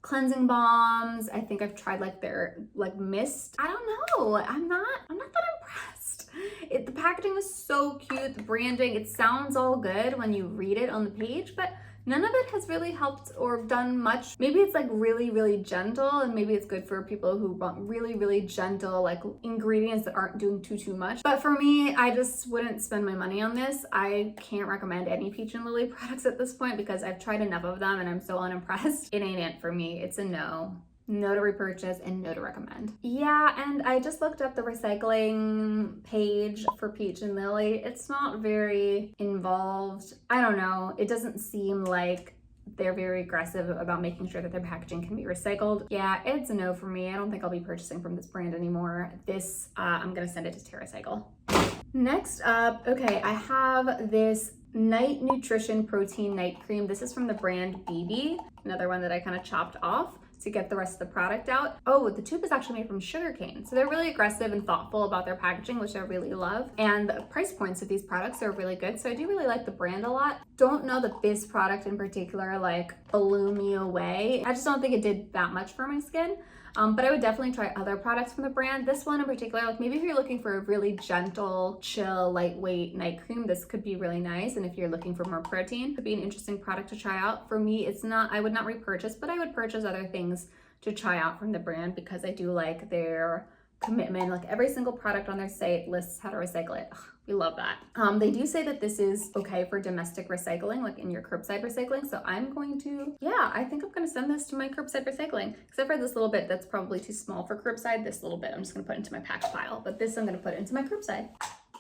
cleansing balms. I think I've tried like their like mist. I don't know. I'm not that impressed. The packaging is so cute. The branding, it sounds all good when you read it on the page, but none of it has really helped or done much. Maybe it's like really, really gentle, and maybe it's good for people who want really, really gentle like ingredients that aren't doing too much. But for me, I just wouldn't spend my money on this. I can't recommend any Peach and Lily products at this point because I've tried enough of them and I'm so unimpressed. It ain't it for me. It's a no. No to repurchase and no to recommend. Yeah, and I just looked up the recycling page for Peach and Lily. It's not very involved. I don't know. It doesn't seem like they're very aggressive about making sure that their packaging can be recycled. Yeah, it's a no for me. I don't think I'll be purchasing from this brand anymore. This, I'm gonna send it to TerraCycle. Next up, okay, I have this Night Nutrition Protein Night Cream. This is from the brand BB, another one that I kind of chopped off to get the rest of the product out. Oh, the tube is actually made from sugarcane. So they're really aggressive and thoughtful about their packaging, which I really love. And the price points of these products are really good. So I do really like the brand a lot. Don't know that this product in particular like blew me away. I just don't think it did that much for my skin. But I would definitely try other products from the brand. This one in particular, like maybe if you're looking for a really gentle, chill, lightweight night cream, this could be really nice. And if you're looking for more protein, it could be an interesting product to try out. For me, it's not, I would not repurchase, but I would purchase other things to try out from the brand because I do like their commitment. Like every single product on their site lists how to recycle it. Ugh, we love that. They do say that this is okay for domestic recycling, like in your curbside recycling. So I'm going to, yeah, I think I'm gonna send this to my curbside recycling, except for this little bit that's probably too small for curbside. This little bit I'm just gonna put into my packed pile, but this I'm gonna put into my curbside.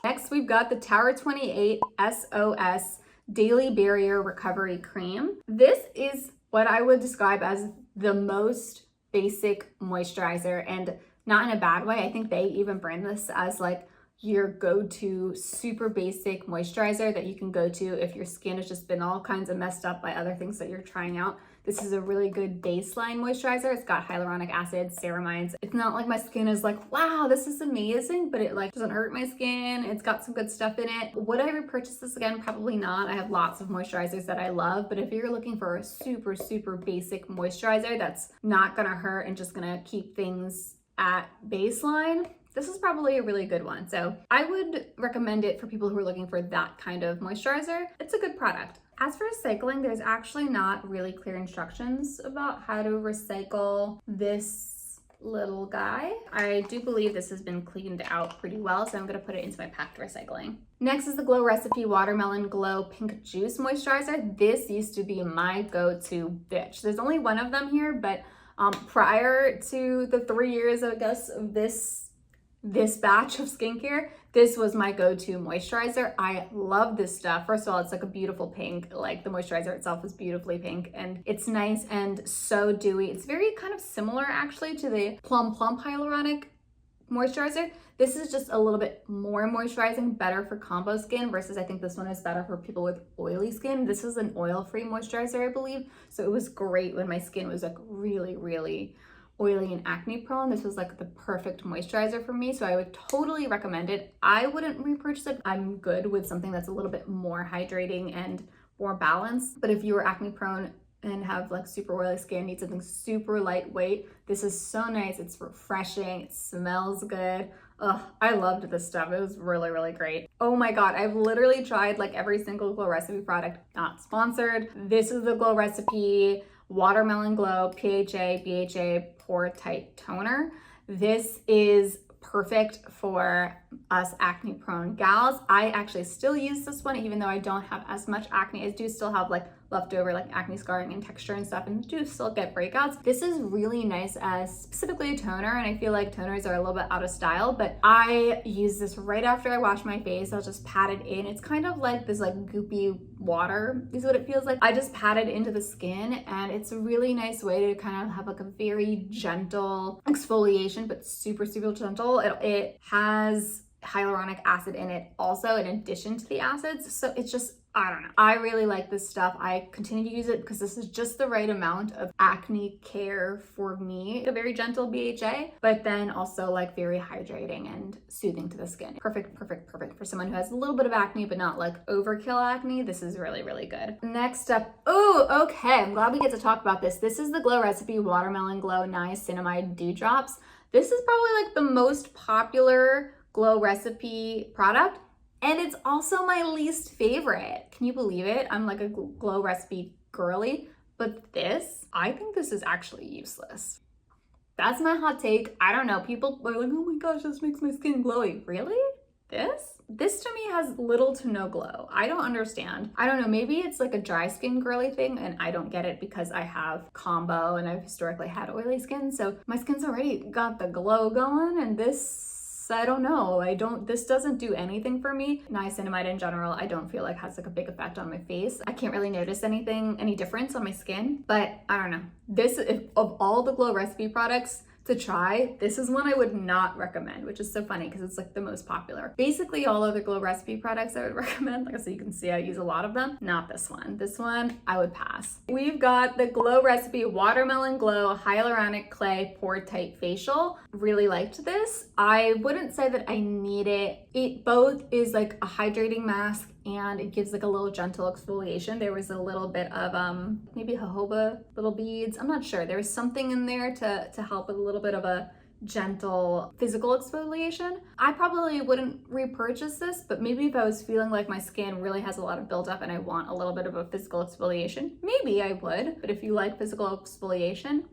Next, we've got the Tower 28 SOS Daily Barrier Recovery Cream. This is what I would describe as the most basic moisturizer, and not in a bad way. I think they even brand this as like your go-to super basic moisturizer that you can go to if your skin has just been all kinds of messed up by other things that you're trying out. This is a really good baseline moisturizer. It's got hyaluronic acid, ceramides. It's not like my skin is like, wow, this is amazing, but it like doesn't hurt my skin. It's got some good stuff in it. Would I repurchase this again? Probably not. I have lots of moisturizers that I love, but if you're looking for a super, super basic moisturizer that's not gonna hurt and just gonna keep things at baseline, this is probably a really good one. So I would recommend it for people who are looking for that kind of moisturizer. It's a good product. As for recycling, there's actually not really clear instructions about how to recycle this little guy. I do believe this has been cleaned out pretty well, so I'm gonna put it into my packed recycling. Next is the Glow Recipe Watermelon Glow Pink Juice Moisturizer. This used to be my go-to bitch. There's only one of them here, but prior to the 3 years, I guess, of this batch of skincare, this was my go-to moisturizer. I love this stuff. First of all, it's like a beautiful pink. Like the moisturizer itself is beautifully pink, and it's nice and so dewy. It's very kind of similar actually to the Plum Plump hyaluronic moisturizer. This is just a little bit more moisturizing, better for combo skin, versus I think this one is better for people with oily skin. This is an oil-free moisturizer, I believe. So it was great when my skin was like really, really oily and acne prone. This was like the perfect moisturizer for me, so I would totally recommend it. I wouldn't repurchase it. I'm good with something that's a little bit more hydrating and more balanced, but if you are acne prone and have like super oily skin, need something super lightweight, this is so nice. It's refreshing, it smells good. Ugh, I loved this stuff. It was really, really great. Oh my God, I've literally tried like every single Glow Recipe product, not sponsored. This is the Glow Recipe Watermelon Glow PHA BHA Pore Tight Toner. This is perfect for us acne prone gals. I actually still use this one even though I don't have as much acne. I do still have like leftover like acne scarring and texture and stuff, and do still get breakouts. This is really nice as specifically a toner, and I feel like toners are a little bit out of style, but I use this right after I wash my face. I'll just pat it in. It's kind of like this like goopy water is what it feels like. I just pat it into the skin, and it's a really nice way to kind of have like a very gentle exfoliation, but super, super gentle. It has hyaluronic acid in it also in addition to the acids, so it's just, I don't know. I really like this stuff. I continue to use it because this is just the right amount of acne care for me. A very gentle BHA, but then also like very hydrating and soothing to the skin. Perfect, perfect, perfect for someone who has a little bit of acne, but not like overkill acne. This is really, really good. Next up, oh, okay. I'm glad we get to talk about this. This is the Glow Recipe Watermelon Glow Niacinamide Dewdrops. This is probably like the most popular Glow Recipe product, and it's also my least favorite. Can you believe it? I'm like a Glow Recipe girly, but this, I think this is actually useless. That's my hot take. I don't know. People are like, oh my gosh, this makes my skin glowy. Really? This to me has little to no glow. I don't understand. I don't know, maybe it's like a dry skin girly thing and I don't get it because I have combo and I've historically had oily skin. So my skin's already got the glow going, and this, I don't know. This doesn't do anything for me. Niacinamide in general, I don't feel like has like a big effect on my face. I can't really notice any difference on my skin, but I don't know. This, of all the Glow Recipe products to try, this is one I would not recommend, which is so funny because it's like the most popular. Basically all other Glow Recipe products I would recommend, like so you can see I use a lot of them, not this one. This one I would pass. We've got the Glow Recipe Watermelon Glow Hyaluronic Clay Pore Tight Facial. Really liked this. I wouldn't say that I need it. It both is like a hydrating mask and it gives like a little gentle exfoliation. There was a little bit of maybe jojoba little beads. I'm not sure. There was something in there to help with a little bit of a gentle physical exfoliation. I probably wouldn't repurchase this, but maybe if I was feeling like my skin really has a lot of buildup and I want a little bit of a physical exfoliation, maybe I would. But if you like physical exfoliation,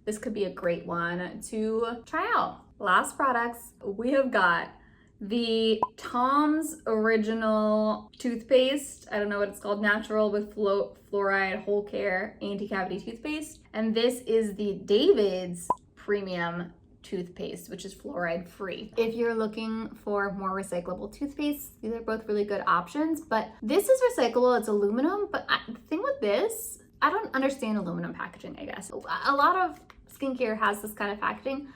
this could be a great one to try out. last products, we have got the Tom's Original toothpaste. I don't know what it's called, natural with fluoride whole care anti-cavity toothpaste. And this is the David's premium toothpaste, which is fluoride free. If you're looking for more recyclable toothpaste, these are both really good options, but this is recyclable, it's aluminum, but the thing with this, I don't understand aluminum packaging, I guess. A lot of skincare has this kind of packaging.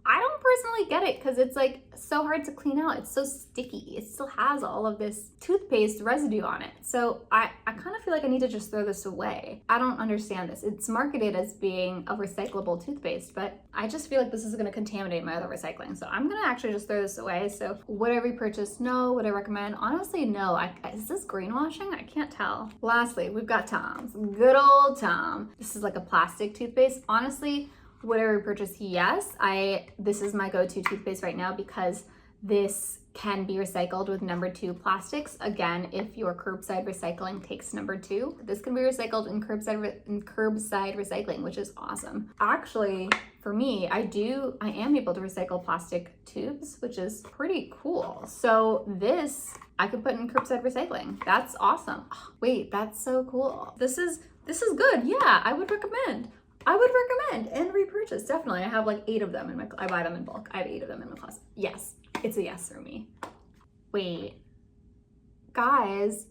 I don't personally get it because it's like so hard to clean out. It's so sticky. It still has all of this toothpaste residue on it. So I kind of feel like I need to just throw this away. I don't understand this. It's marketed as being a recyclable toothpaste, but I just feel like this is going to contaminate my other recycling. So I'm going to actually just throw this away. So would I repurchase? No. Would I recommend? Honestly, no. Is this greenwashing? I can't tell. Lastly, we've got Tom's. Good old Tom. This is like a plastic toothpaste. Honestly, would I repurchase? Yes. This is my go-to toothpaste right now because this can be recycled with number 2 plastics. Again, if your curbside recycling takes number 2, this can be recycled in curbside recycling, which is awesome. Actually, for me, I am able to recycle plastic tubes, which is pretty cool. So this I could put in curbside recycling. That's awesome. Oh, wait, that's so cool. This is good. Yeah, I would recommend and repurchase. Definitely. I have like 8 of them I buy them in bulk. I have 8 of them in my closet. Yes, it's a yes for me. Wait, guys,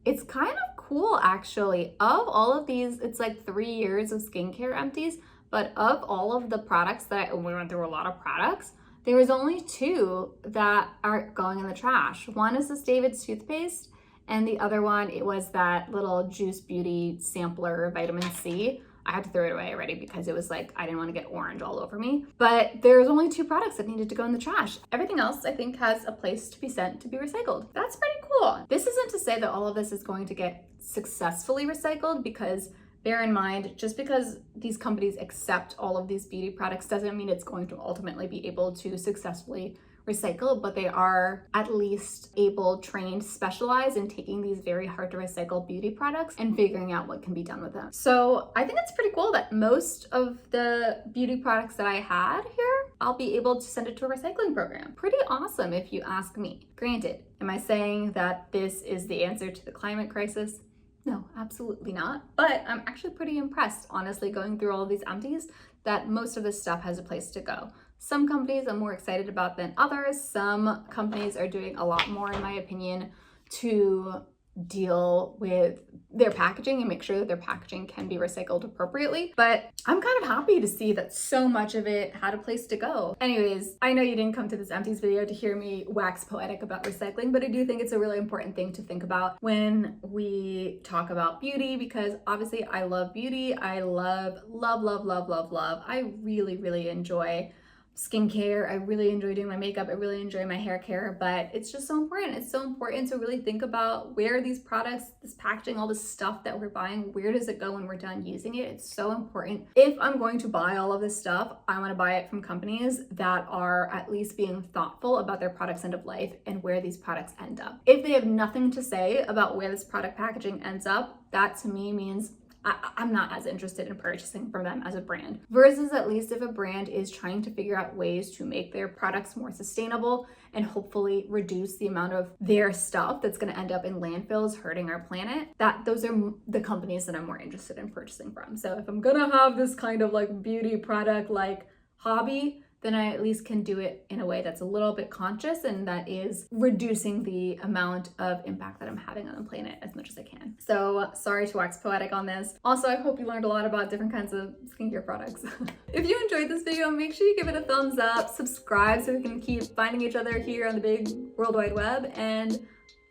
it's kind of cool actually. Of all of these, it's like 3 years of skincare empties, but of all of the products we went through a lot of products, there was only 2 that are going in the trash. One is this David's toothpaste, and the other one, it was that little Juice Beauty sampler vitamin C. I had to throw it away already because it was like, I didn't want to get orange all over me. But there's only 2 products that needed to go in the trash. Everything else, I think, has a place to be sent to be recycled. That's pretty cool. This isn't to say that all of this is going to get successfully recycled, because bear in mind, just because these companies accept all of these beauty products doesn't mean it's going to ultimately be able to successfully recycle, but they are at least trained, specialized in taking these very hard to recycle beauty products and figuring out what can be done with them. So I think it's pretty cool that most of the beauty products that I had here, I'll be able to send it to a recycling program. Pretty awesome if you ask me. Granted, am I saying that this is the answer to the climate crisis? No, absolutely not. But I'm actually pretty impressed, honestly, going through all of these empties, that most of this stuff has a place to go. Some companies I'm more excited about than others. Some companies are doing a lot more, in my opinion, to deal with their packaging and make sure that their packaging can be recycled appropriately. But I'm kind of happy to see that so much of it had a place to go. Anyways, I know you didn't come to this empties video to hear me wax poetic about recycling, but I do think it's a really important thing to think about when we talk about beauty, because obviously I love beauty. I love. I really enjoy skincare. I really enjoy doing my makeup. I really enjoy my hair care, but it's just so important. It's so important to really think about where these products, this packaging, all this stuff that we're buying, where does it go when we're done using it? It's so important. If I'm going to buy all of this stuff, I want to buy it from companies that are at least being thoughtful about their product's end of life and where these products end up. If they have nothing to say about where this product packaging ends up, that to me means I'm not as interested in purchasing from them as a brand. Versus at least if a brand is trying to figure out ways to make their products more sustainable and hopefully reduce the amount of their stuff that's going to end up in landfills hurting our planet, those are the companies that I'm more interested in purchasing from. So if I'm gonna have this kind of like beauty product like hobby, then I at least can do it in a way that's a little bit conscious and that is reducing the amount of impact that I'm having on the planet as much as I can. So sorry to wax poetic on this. Also, I hope you learned a lot about different kinds of skincare products. If you enjoyed this video, make sure you give it a thumbs up, subscribe so we can keep finding each other here on the big World Wide Web, and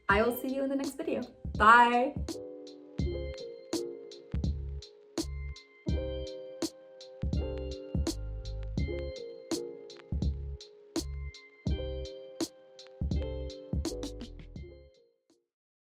I will see you in the next video. Bye.